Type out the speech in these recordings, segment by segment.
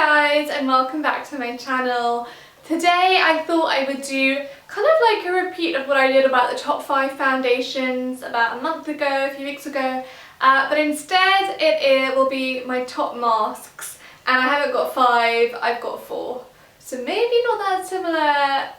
guys, and welcome back to my channel. Today I thought I would do kind of like a repeat of what I did about the top 5 foundations about a month ago, a few weeks ago, but instead it will be my top masks, and I haven't got 5, I've got 4. So maybe not that similar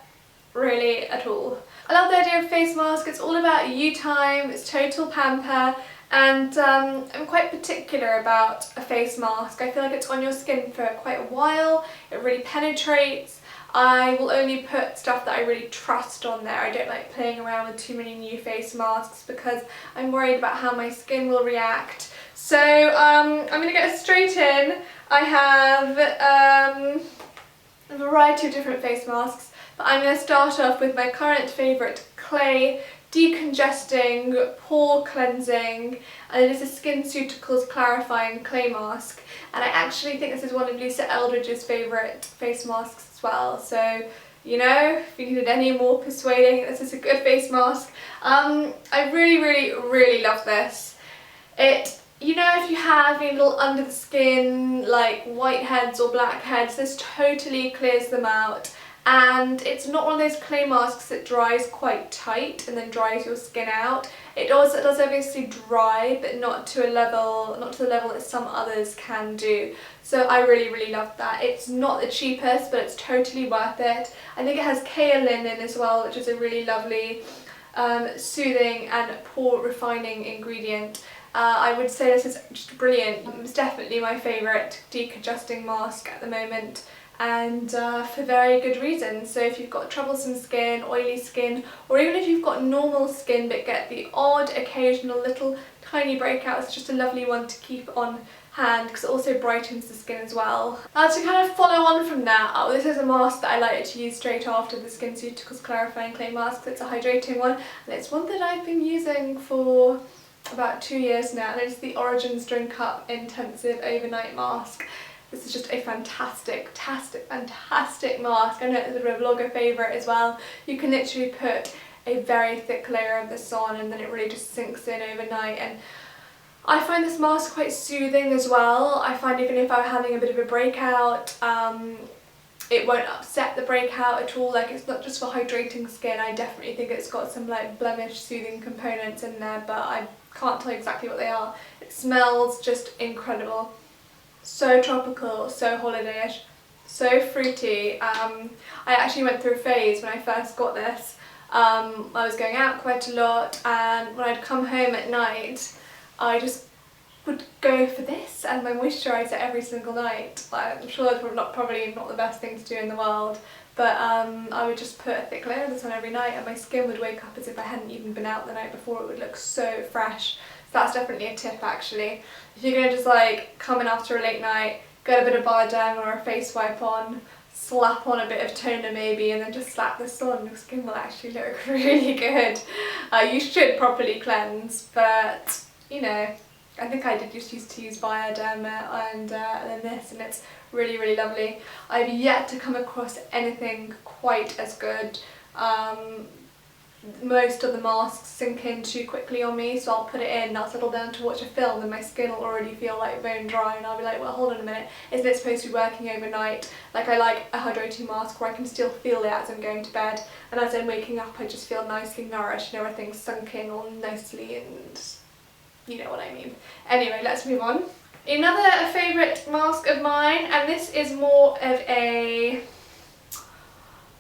really at all. I love the idea of face mask. It's all about you time, it's total pamper. And I'm quite particular about a face mask. I feel like it's on your skin for quite a while, it really penetrates. I will only put stuff that I really trust on there. I don't like playing around with too many new face masks because I'm worried about how my skin will react. So I'm going to get straight in. I have a variety of different face masks, but I'm going to start off with my current favourite, Clay Decongesting Pore Cleansing, and it is a SkinCeuticals Clarifying Clay Mask, and I actually think this is one of Lisa Eldridge's favourite face masks as well, so you know, if you needed any more persuading, this is a good face mask. I really love this. You know, if you have a little under the skin like whiteheads or blackheads, this totally clears them out. And it's not one of those clay masks that dries quite tight and then dries your skin out. It does obviously dry, but not to the level that some others can do. So I really love that. It's not the cheapest, but it's totally worth it. I think it has kaolin in as well, which is a really lovely soothing and pore refining ingredient. I would say this is just brilliant. It's definitely my favourite decongesting mask at the moment, and for very good reasons. So if you've got troublesome skin, oily skin, or even if you've got normal skin but get the odd occasional little tiny breakouts, it's just a lovely one to keep on hand because it also brightens the skin as well. To kind of follow on from that, this is a mask that I like to use straight after the SkinCeuticals Clarifying Clay Mask. It's a hydrating one, and it's one that I've been using for about 2 years now, and it's the Origins Drink Up Intensive Overnight Mask. This is just a fantastic mask. I know it's a bit of a vlogger favourite as well. You can literally put a very thick layer of this on and then it really just sinks in overnight, and I find this mask quite soothing as well. I find even if I'm having a bit of a breakout, it won't upset the breakout at all. Like, it's not just for hydrating skin. I definitely think it's got some like blemish soothing components in there, but I can't tell you exactly what they are. It smells just incredible. So tropical, so holiday-ish, so fruity. I actually went through a phase when I first got this. I was going out quite a lot, and when I'd come home at night, I just would go for this and my moisturiser every single night. I'm sure that's probably not the best thing to do in the world, but I would just put a thick layer of this on every night, and my skin would wake up as if I hadn't even been out the night before. It would look so fresh. So that's definitely a tip actually. If you're going to just like come in after a late night, get a bit of Bioderm or a face wipe on, slap on a bit of toner maybe, and then just slap this on, your skin will actually look really good. You should properly cleanse, but you know, I think I did just used to use Bioderm and then this, and it's really lovely. I've yet to come across anything quite as good. Most of the masks sink in too quickly on me, so I'll put it in, I'll settle down to watch a film, and my skin will already feel like bone dry, and I'll be like, well, hold on a minute, isn't it supposed to be working overnight? Like, I like a hydrating mask where I can still feel it as I'm going to bed, and as I'm waking up I just feel nicely nourished and everything's sunk in all nicely, and you know what I mean. Anyway, let's move on. Another favourite mask of mine, and this is more of an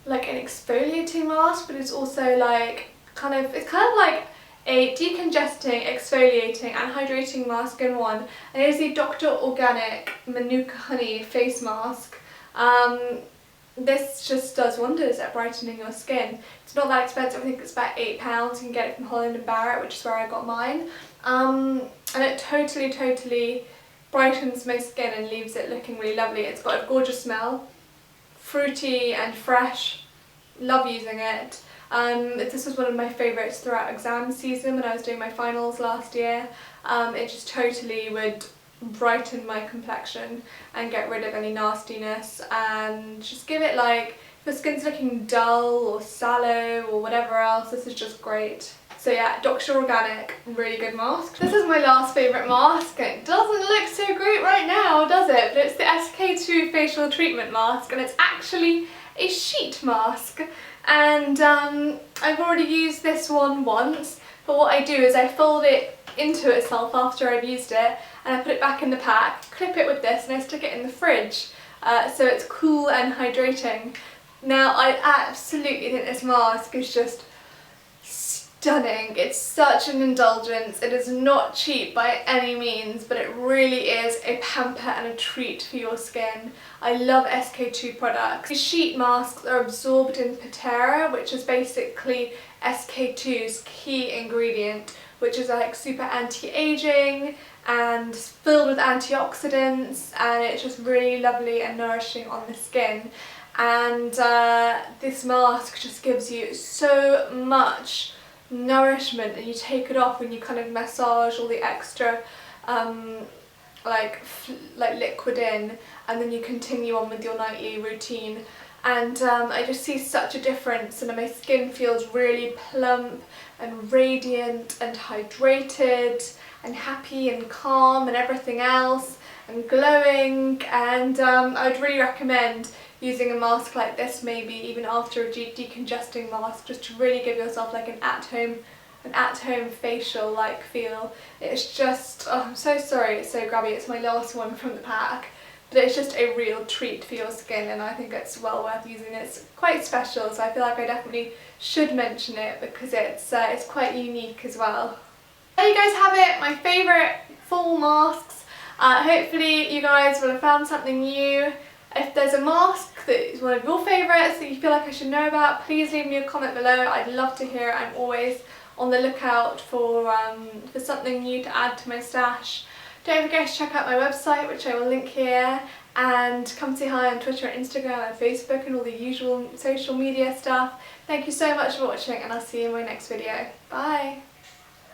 exfoliating mask, but it's also like it's kind of like a decongesting, exfoliating and hydrating mask in one, and it is the Dr. Organic Manuka Honey face mask. This just does wonders at brightening your skin. It's not that expensive. I think it's about £8. You can get it from Holland & Barrett, which is where I got mine, and it totally brightens my skin and leaves it looking really lovely. It's got a gorgeous smell, fruity and fresh. Love using it. This was one of my favourites throughout exam season when I was doing my finals last year. It just totally would brighten my complexion and get rid of any nastiness, and just give it, like, if your skin's looking dull or sallow or whatever else, this is just great. So yeah, Dr. Organic, really good mask. This is my last favourite mask, and it doesn't look so great right now, does it? But it's the SK-II Facial Treatment Mask, and it's actually a sheet mask. And I've already used this one once, but what I do is I fold it into itself after I've used it, and I put it back in the pack, clip it with this, and I stick it in the fridge, so it's cool and hydrating. Now, I absolutely think this mask is just stunning. It's such an indulgence. It is not cheap by any means, but it really is a pamper and a treat for your skin. I love SK-II products. These sheet masks are absorbed in Pitera, which is basically SK-II's key ingredient, which is like super anti-aging and filled with antioxidants, and it's just really lovely and nourishing on the skin. And this mask just gives you so much nourishment, and you take it off and you kind of massage all the extra like liquid in, and then you continue on with your nightly routine. And I just see such a difference, and my skin feels really plump and radiant and hydrated and happy and calm and everything else, and glowing. And I would really recommend using a mask like this, maybe even after a decongesting mask, just to really give yourself like an at-home facial like feel. It's just, oh, I'm so sorry it's so grabby, it's my last one from the pack, but it's just a real treat for your skin, and I think it's well worth using. It's quite special, so I feel like I definitely should mention it because it's quite unique as well. There you guys have it, my favourite fall masks. Hopefully you guys will have found something new. If there's a mask that is one of your favourites that you feel like I should know about, please leave me a comment below. I'd love to hear it. I'm always on the lookout for something new to add to my stash. Don't forget to check out my website, which I will link here, and come say hi on Twitter and Instagram and Facebook and all the usual social media stuff. Thank you so much for watching, and I'll see you in my next video. Bye!